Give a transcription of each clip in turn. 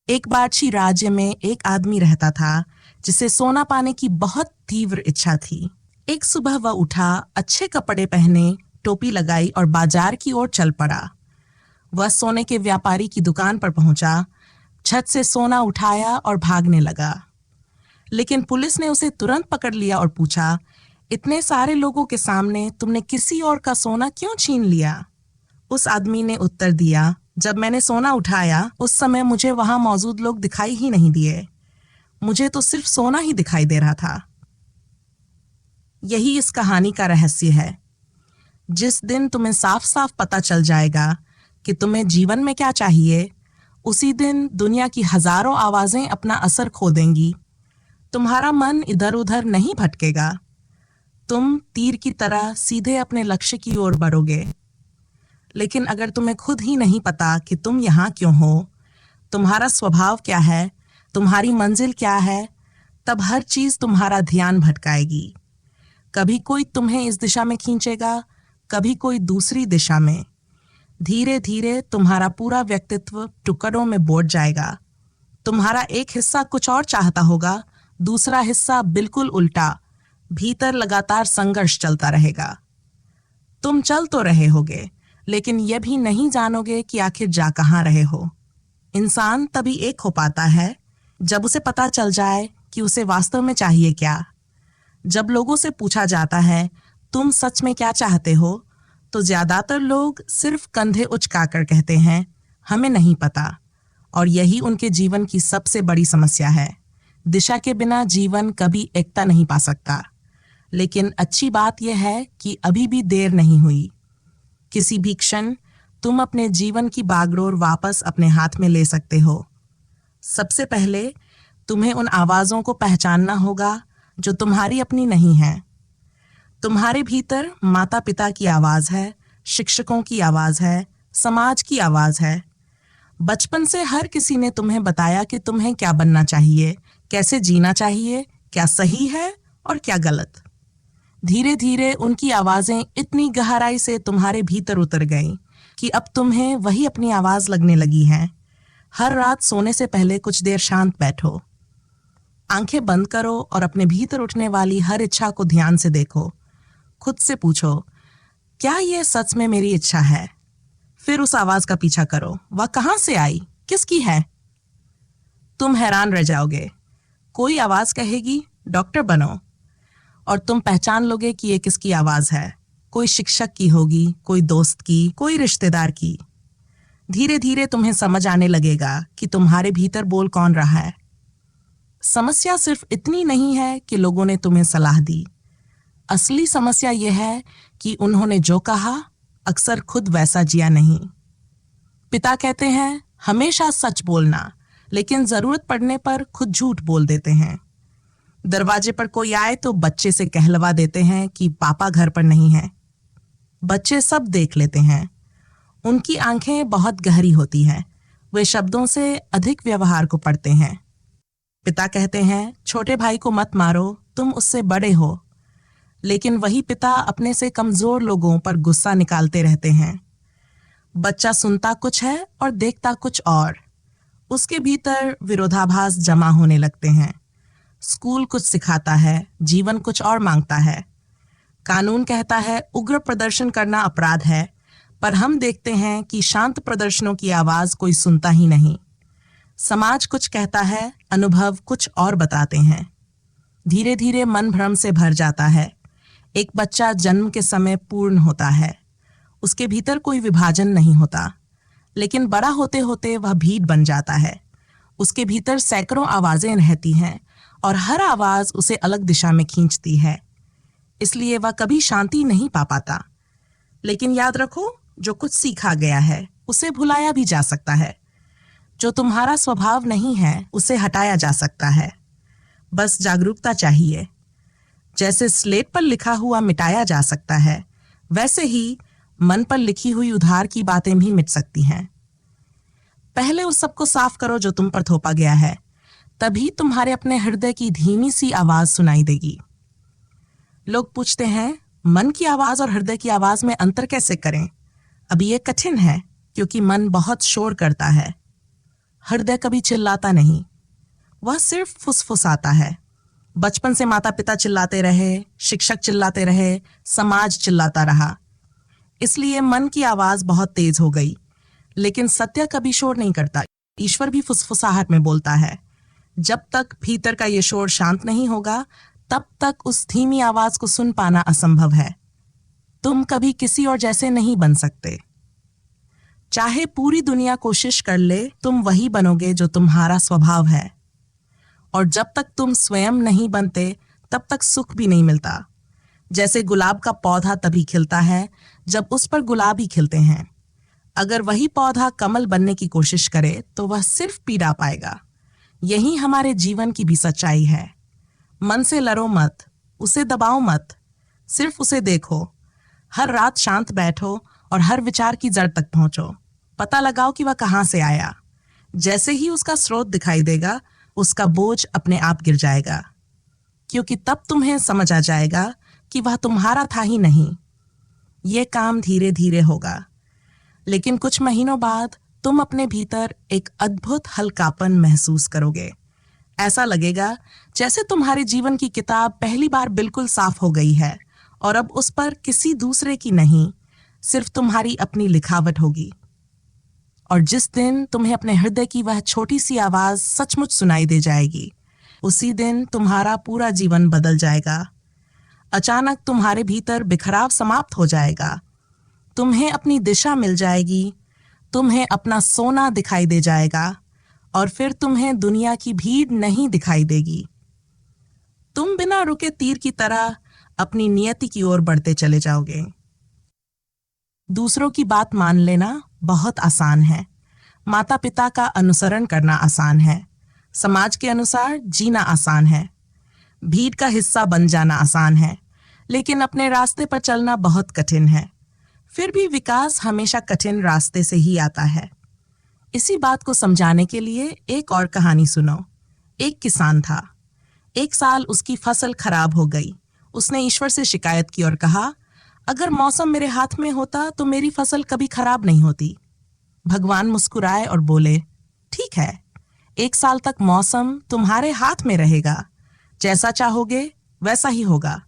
एक बादशी राज्य में एक आदमी रहता था जिसे सोना पाने की बहुत तीव्र इच्छा थी। एक सुबह वह उठा, अच्छे कपड़े पहने, टोपी लगाई और बाजार की ओर चल पड़ा। वह सोने के व्यापारी की दुकान पर पहुंचा, छत से सोना उठाया और भागने लगा। लेकिन पुलिस ने उसे तुरंत पकड़ लिया और पूछा, इतने सारे लोगों के सामने तुमने किसी और का सोना क्यों छीन लिया? उस आदमी ने उत्तर दिया, जब मैंने सोना उठाया उस समय मुझे वहां मौजूद लोग दिखाई ही नहीं दिए। मुझे तो सिर्फ सोना ही दिखाई दे रहा था। यही इस कहानी का रहस्य है। जिस दिन तुम्हें साफ साफ पता चल जाएगा कि तुम्हें जीवन में क्या चाहिए, उसी दिन दुनिया की हजारों आवाजें अपना असर खो देंगी। तुम्हारा मन इधर उधर नहीं भटकेगा। तुम तीर की तरह सीधे अपने लक्ष्य की ओर बढ़ोगे। लेकिन अगर तुम्हें खुद ही नहीं पता कि तुम यहाँ क्यों हो, तुम्हारा स्वभाव क्या है, तुम्हारी मंजिल क्या है, तब हर चीज तुम्हारा ध्यान भटकाएगी। कभी कोई तुम्हें इस दिशा में खींचेगा, कभी कोई दूसरी दिशा में। धीरे धीरे तुम्हारा पूरा व्यक्तित्व टुकड़ों में बंट जाएगा। तुम्हारा एक हिस्सा कुछ और चाहता होगा, दूसरा हिस्सा बिल्कुल उल्टा। भीतर लगातार संघर्ष चलता रहेगा। तुम चल तो रहे होगे, लेकिन यह भी नहीं जानोगे कि आखिर जा कहाँ रहे हो। इंसान तभी एक हो पाता है जब उसे पता चल जाए कि उसे वास्तव में चाहिए क्या। जब लोगों से पूछा जाता है, तुम सच में क्या चाहते हो, तो ज्यादातर लोग सिर्फ कंधे उचकाकर कहते हैं, हमें नहीं पता। और यही उनके जीवन की सबसे बड़ी समस्या है। दिशा के बिना जीवन कभी एकता नहीं पा सकता। लेकिन अच्छी बात यह है कि अभी भी देर नहीं हुई। किसी भी क्षण तुम अपने जीवन की बागडोर वापस अपने हाथ में ले सकते हो। सबसे पहले तुम्हें उन आवाजों को पहचानना होगा जो तुम्हारी अपनी नहीं है। तुम्हारे भीतर माता पिता की आवाज है, शिक्षकों की आवाज है, समाज की आवाज है। बचपन से हर किसी ने तुम्हें बताया कि तुम्हें क्या बनना चाहिए, कैसे जीना चाहिए, क्या सही है और क्या गलत। धीरे धीरे उनकी आवाजें इतनी गहराई से तुम्हारे भीतर उतर गईं कि अब तुम्हें वही अपनी आवाज लगने लगी है। हर रात सोने से पहले कुछ देर शांत बैठो, आंखें बंद करो और अपने भीतर उठने वाली हर इच्छा को ध्यान से देखो। खुद से पूछो, क्या यह सच में मेरी इच्छा है? फिर उस आवाज का पीछा करो। वह कहां से आई, किसकी है? तुम हैरान रह जाओगे। कोई आवाज कहेगी, डॉक्टर बनो, और तुम पहचान लोगे कि ये किसकी आवाज है। कोई शिक्षक की होगी, कोई दोस्त की, कोई रिश्तेदार की। धीरे धीरे तुम्हें समझ आने लगेगा कि तुम्हारे भीतर बोल कौन रहा है। समस्या सिर्फ इतनी नहीं है कि लोगों ने तुम्हें सलाह दी। असली समस्या यह है कि उन्होंने जो कहा अक्सर खुद वैसा जिया नहीं। पिता कहते हैं, हमेशा सच बोलना, लेकिन जरूरत पड़ने पर खुद झूठ बोल देते हैं। दरवाजे पर कोई आए तो बच्चे से कहलवा देते हैं कि पापा घर पर नहीं है। बच्चे सब देख लेते हैं। उनकी आंखें बहुत गहरी होती हैं। वे शब्दों से अधिक व्यवहार को पढ़ते हैं। पिता कहते हैं, छोटे भाई को मत मारो, तुम उससे बड़े हो। लेकिन वही पिता अपने से कमजोर लोगों पर गुस्सा निकालते रहते हैं। बच्चा सुनता कुछ है और देखता कुछ और। उसके भीतर विरोधाभास जमा होने लगते हैं। स्कूल कुछ सिखाता है, जीवन कुछ और मांगता है। कानून कहता है उग्र प्रदर्शन करना अपराध है, पर हम देखते हैं कि शांत प्रदर्शनों की आवाज कोई सुनता ही नहीं। समाज कुछ कहता है, अनुभव कुछ और बताते हैं। धीरे धीरे मन भ्रम से भर जाता है। एक बच्चा जन्म के समय पूर्ण होता है। उसके भीतर कोई विभाजन नहीं होता, लेकिन बड़ा होते होते वह भीड़ बन जाता है। उसके भीतर सैकड़ों आवाजें रहती हैं और हर आवाज उसे अलग दिशा में खींचती है। इसलिए वह कभी शांति नहीं पा पाता। लेकिन याद रखो, जो कुछ सीखा गया है उसे भुलाया भी जा सकता है। जो तुम्हारा स्वभाव नहीं है उसे हटाया जा सकता है। बस जागरूकता चाहिए। जैसे स्लेट पर लिखा हुआ मिटाया जा सकता है, वैसे ही मन पर लिखी हुई उधार की बातें भी मिट सकती हैं। पहले उस सब को साफ करो जो तुम पर थोपा गया है, तभी तुम्हारे अपने हृदय की धीमी सी आवाज सुनाई देगी। लोग पूछते हैं, मन की आवाज और हृदय की आवाज में अंतर कैसे करें? अभी ये कठिन है, क्योंकि मन बहुत शोर करता है। हृदय कभी चिल्लाता नहीं, वह सिर्फ फुसफुसाता है। बचपन से माता पिता चिल्लाते रहे, शिक्षक चिल्लाते रहे, समाज चिल्लाता रहा, इसलिए मन की आवाज बहुत तेज हो गई। लेकिन सत्य कभी शोर नहीं करता, ईश्वर भी फुसफुसाहट में बोलता है। जब तक भीतर का ये शोर शांत नहीं होगा, तब तक उस धीमी आवाज को सुन पाना असंभव है। तुम कभी किसी और जैसे नहीं बन सकते। चाहे पूरी दुनिया कोशिश कर ले, तुम वही बनोगे जो तुम्हारा स्वभाव है। और जब तक तुम स्वयं नहीं बनते, तब तक सुख भी नहीं मिलता। जैसे गुलाब का पौधा तभी खिलता है जब उस पर गुलाब ही खिलते हैं। अगर वही पौधा कमल बनने की कोशिश करे तो वह सिर्फ पीड़ा पाएगा। यही हमारे जीवन की भी सच्चाई है। मन से लड़ो मत, उसे दबाओ मत, सिर्फ उसे देखो। हर रात शांत बैठो और हर विचार की जड़ तक पहुंचो। पता लगाओ कि वह कहां से आया। जैसे ही उसका स्रोत दिखाई देगा, उसका बोझ अपने आप गिर जाएगा, क्योंकि तब तुम्हें समझ आ जाएगा कि वह तुम्हारा था ही नहीं। यह काम धीरे धीरे होगा, लेकिन कुछ महीनों बाद तुम अपने भीतर एक अद्भुत हल्कापन महसूस करोगे। ऐसा लगेगा जैसे तुम्हारे जीवन की किताब पहली बार बिल्कुल साफ हो गई है और अब उस पर किसी दूसरे की नहीं, सिर्फ तुम्हारी अपनी लिखावट होगी। और जिस दिन तुम्हें अपने हृदय की वह छोटी सी आवाज सचमुच सुनाई दे जाएगी, उसी दिन तुम्हारा पूरा जीवन बदल जाएगा। अचानक तुम्हारे भीतर बिखराव समाप्त हो जाएगा। तुम्हें अपनी दिशा मिल जाएगी, तुम्हें अपना सोना दिखाई दे जाएगा और फिर तुम्हें दुनिया की भीड़ नहीं दिखाई देगी। तुम बिना रुके तीर की तरह अपनी नियति की ओर बढ़ते चले जाओगे। दूसरों की बात मान लेना बहुत आसान है। माता पिता का अनुसरण करना आसान है। समाज के अनुसार जीना आसान है। भीड़ का हिस्सा बन जाना आसान है, लेकिन अपने रास्ते पर चलना बहुत कठिन है। फिर भी विकास हमेशा कठिन रास्ते से ही आता है। इसी बात को समझाने के लिए एक और कहानी सुनो। एक किसान था। एक साल उसकी फसल खराब हो गई। उसने ईश्वर से शिकायत की और कहा, अगर मौसम मेरे हाथ में होता तो मेरी फसल कभी खराब नहीं होती। भगवान मुस्कुराए और बोले, ठीक है, 1 साल तक मौसम तुम्हारे हाथ में रहेगा। जैसा चाहोगे वैसा ही होगा।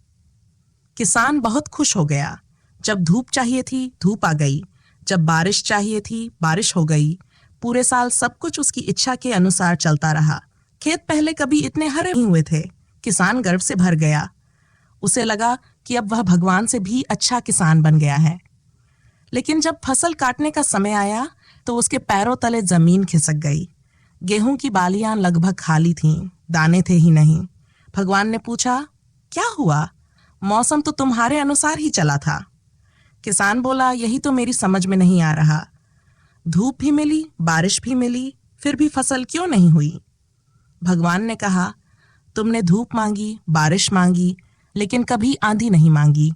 किसान बहुत खुश हो गया। जब धूप चाहिए थी, धूप आ गई। जब बारिश चाहिए थी, बारिश हो गई। पूरे साल सब कुछ उसकी इच्छा के अनुसार चलता रहा। खेत पहले कभी इतने हरे नहीं हुए थे। किसान गर्व से भर गया। उसे लगा कि अब वह भगवान से भी अच्छा किसान बन गया है। लेकिन जब फसल काटने का समय आया तो उसके पैरों तले जमीन खिसक गई। गेहूं की बालियां लगभग खाली थीं, दाने थे ही नहीं। भगवान ने पूछा, क्या हुआ? मौसम तो तुम्हारे अनुसार ही चला था। किसान बोला, यही तो मेरी समझ में नहीं आ रहा। धूप भी मिली, बारिश भी मिली, फिर भी फसल क्यों नहीं हुई? भगवान ने कहा, तुमने धूप मांगी, बारिश मांगी, लेकिन कभी आंधी नहीं मांगी,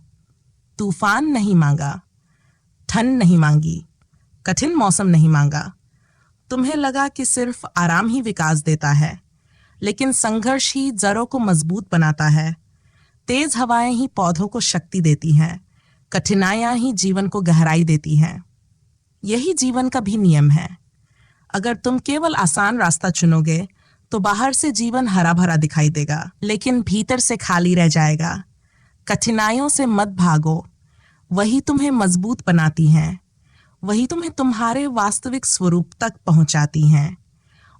तूफान नहीं मांगा, ठंड नहीं मांगी, कठिन मौसम नहीं मांगा। तुम्हें लगा कि सिर्फ आराम ही विकास देता है, लेकिन संघर्ष ही जड़ों को मजबूत बनाता है। तेज हवाएं ही पौधों को शक्ति देती हैं। कठिनाइयां ही जीवन को गहराई देती हैं। यही जीवन का भी नियम है। अगर तुम केवल आसान रास्ता चुनोगे तो बाहर से जीवन हरा भरा दिखाई देगा, लेकिन भीतर से खाली रह जाएगा। कठिनाइयों से मत भागो, वही तुम्हें मजबूत बनाती हैं, वही तुम्हें तुम्हारे वास्तविक स्वरूप तक पहुंचाती हैं।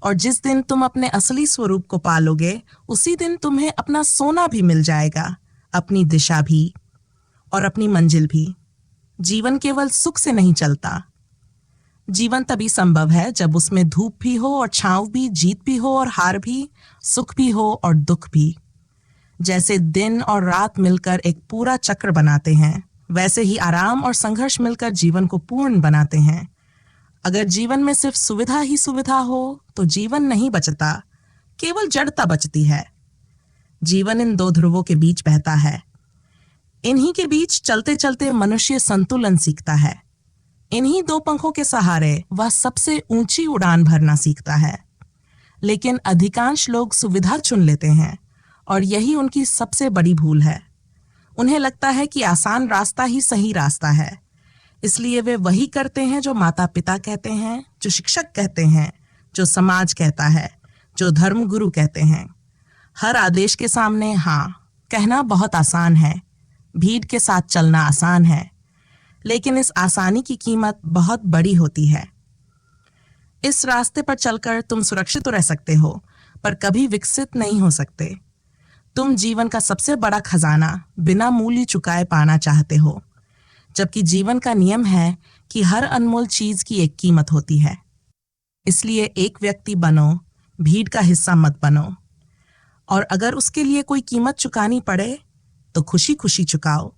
और जिस दिन तुम अपने असली स्वरूप को पालोगे, उसी दिन तुम्हें अपना सोना भी मिल जाएगा, अपनी दिशा भी और अपनी मंजिल भी। जीवन केवल सुख से नहीं चलता। जीवन तभी संभव है जब उसमें धूप भी हो और छांव भी, जीत भी हो और हार भी, सुख भी हो और दुख भी। जैसे दिन और रात मिलकर एक पूरा चक्र बनाते हैं, वैसे ही आराम और संघर्ष मिलकर जीवन को पूर्ण बनाते हैं। अगर जीवन में सिर्फ सुविधा ही सुविधा हो तो जीवन नहीं बचता, केवल जड़ता बचती है। जीवन इन 2 ध्रुवों के बीच बहता है। इन्हीं के बीच चलते चलते मनुष्य संतुलन सीखता है। इन्हीं 2 पंखों के सहारे वह सबसे ऊंची उड़ान भरना सीखता है। लेकिन अधिकांश लोग सुविधा चुन लेते हैं और यही उनकी सबसे बड़ी भूल है। उन्हें लगता है कि आसान रास्ता ही सही रास्ता है, इसलिए वे वही करते हैं जो माता पिता कहते हैं, जो शिक्षक कहते हैं, जो समाज कहता है, जो धर्मगुरु कहते हैं। हर आदेश के सामने हाँ कहना बहुत आसान है, भीड़ के साथ चलना आसान है, लेकिन इस आसानी की कीमत बहुत बड़ी होती है। इस रास्ते पर चलकर तुम सुरक्षित तो रह सकते हो, पर कभी विकसित नहीं हो सकते। तुम जीवन का सबसे बड़ा खजाना बिना मूल्य चुकाए पाना चाहते हो, जबकि जीवन का नियम है कि हर अनमोल चीज की एक कीमत होती है। इसलिए एक व्यक्ति बनो, भीड़ का हिस्सा मत बनो। और अगर उसके लिए कोई कीमत चुकानी पड़े तो खुशी खुशी चुकाओ।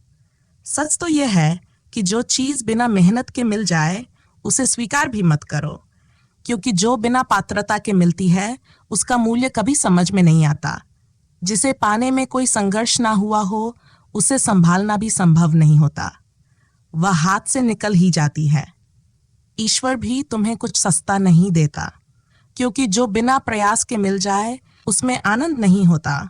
सच तो यह है कि जो चीज बिना मेहनत के मिल जाए उसे स्वीकार भी मत करो, क्योंकि जो बिना पात्रता के मिलती है उसका मूल्य कभी समझ में नहीं आता। जिसे पाने में कोई संघर्ष ना हुआ हो उसे संभालना भी संभव नहीं होता, वह हाथ से निकल ही जाती है। ईश्वर भी तुम्हें कुछ सस्ता नहीं देता, क्योंकि जो बिना प्रयास के मिल जाए उसमें आनंद नहीं होता।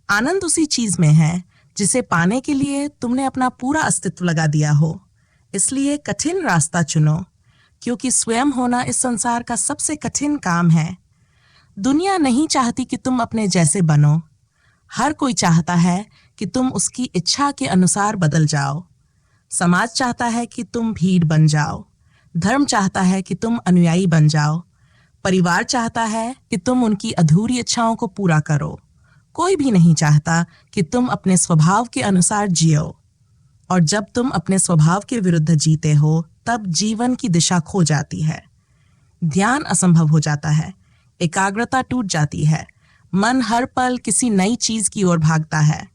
आनंद उसी चीज में है जिसे पाने के लिए तुमने अपना पूरा अस्तित्व लगा दिया हो। इसलिए कठिन रास्ता चुनो, क्योंकि स्वयं होना इस संसार का सबसे कठिन काम है। दुनिया नहीं चाहती कि तुम अपने जैसे बनो। हर कोई चाहता है कि तुम उसकी इच्छा के अनुसार बदल जाओ। समाज चाहता है कि तुम भीड़ बन जाओ। धर्म चाहता है कि तुम अनुयायी बन जाओ। परिवार चाहता है कि तुम उनकी अधूरी इच्छाओं को पूरा करो। कोई भी नहीं चाहता कि तुम अपने स्वभाव के अनुसार जियो। और जब तुम अपने स्वभाव के विरुद्ध जीते हो तब जीवन की दिशा खो जाती है। ध्यान असंभव हो जाता है, एकाग्रता टूट जाती है, मन हर पल किसी नई चीज की ओर भागता है।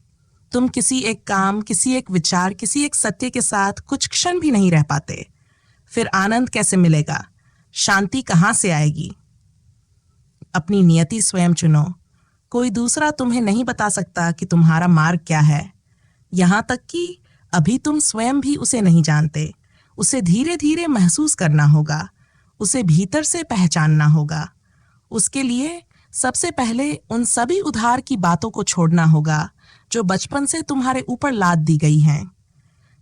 तुम किसी एक काम, किसी एक विचार, किसी एक सत्य के साथ कुछ क्षण भी नहीं रह पाते। फिर आनंद कैसे मिलेगा? शांति कहाँ से आएगी? अपनी नियति स्वयं चुनो। कोई दूसरा तुम्हें नहीं बता सकता कि तुम्हारा मार्ग क्या है। यहाँ तक कि अभी तुम स्वयं भी उसे नहीं जानते। उसे धीरे धीरे महसूस करना होगा, उसे भीतर से पहचानना होगा। उसके लिए सबसे पहले उन सभी उधार की बातों को छोड़ना होगा जो बचपन से तुम्हारे ऊपर लाद दी गई हैं।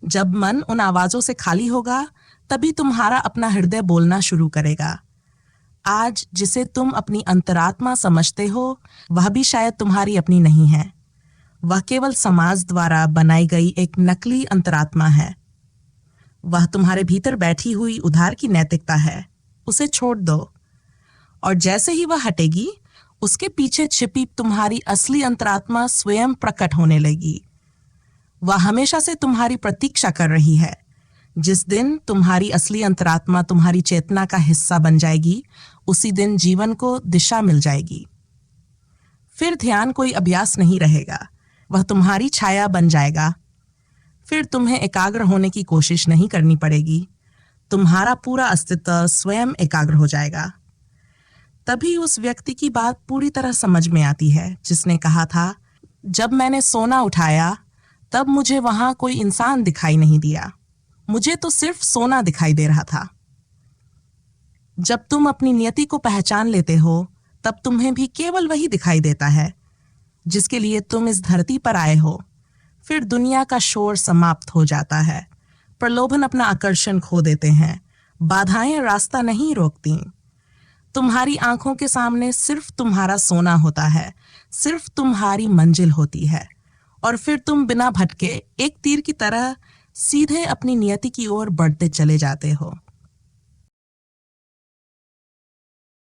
जब मन उन आवाजों से खाली होगा तभी तुम्हारा अपना हृदय बोलना शुरू करेगा। आज जिसे तुम अपनी अंतरात्मा समझते हो वह भी शायद तुम्हारी अपनी नहीं है। वह केवल समाज द्वारा बनाई गई एक नकली अंतरात्मा है। वह तुम्हारे भीतर बैठी हुई उधार की नैतिकता है। उसे छोड़ दो, और जैसे ही वह हटेगी उसके पीछे छिपी तुम्हारी असली अंतरात्मा स्वयं प्रकट होने लगी। वह हमेशा से तुम्हारी प्रतीक्षा कर रही है। जिस दिन तुम्हारी असली अंतरात्मा तुम्हारी चेतना का हिस्सा बन जाएगी उसी दिन जीवन को दिशा मिल जाएगी। फिर ध्यान कोई अभ्यास नहीं रहेगा, वह तुम्हारी छाया बन जाएगा। फिर तुम्हें एकाग्र होने की कोशिश नहीं करनी पड़ेगी। तुम्हारा पूरा अस्तित्व स्वयं एकाग्र हो जाएगा। तभी उस व्यक्ति की बात पूरी तरह समझ में आती है जिसने कहा था, जब मैंने सोना उठाया तब मुझे वहां कोई इंसान दिखाई नहीं दिया, मुझे तो सिर्फ सोना दिखाई दे रहा था। जब तुम अपनी नियति को पहचान लेते हो तब तुम्हें भी केवल वही दिखाई देता है जिसके लिए तुम इस धरती पर आए हो। फिर दुनिया का शोर समाप्त हो जाता है। प्रलोभन अपना आकर्षण खो देते हैं। बाधाएं रास्ता नहीं रोकती। तुम्हारी आंखों के सामने सिर्फ तुम्हारा सोना होता है, सिर्फ तुम्हारी मंजिल होती है। और फिर तुम बिना भटके एक तीर की तरह सीधे अपनी नियति की ओर बढ़ते चले जाते हो।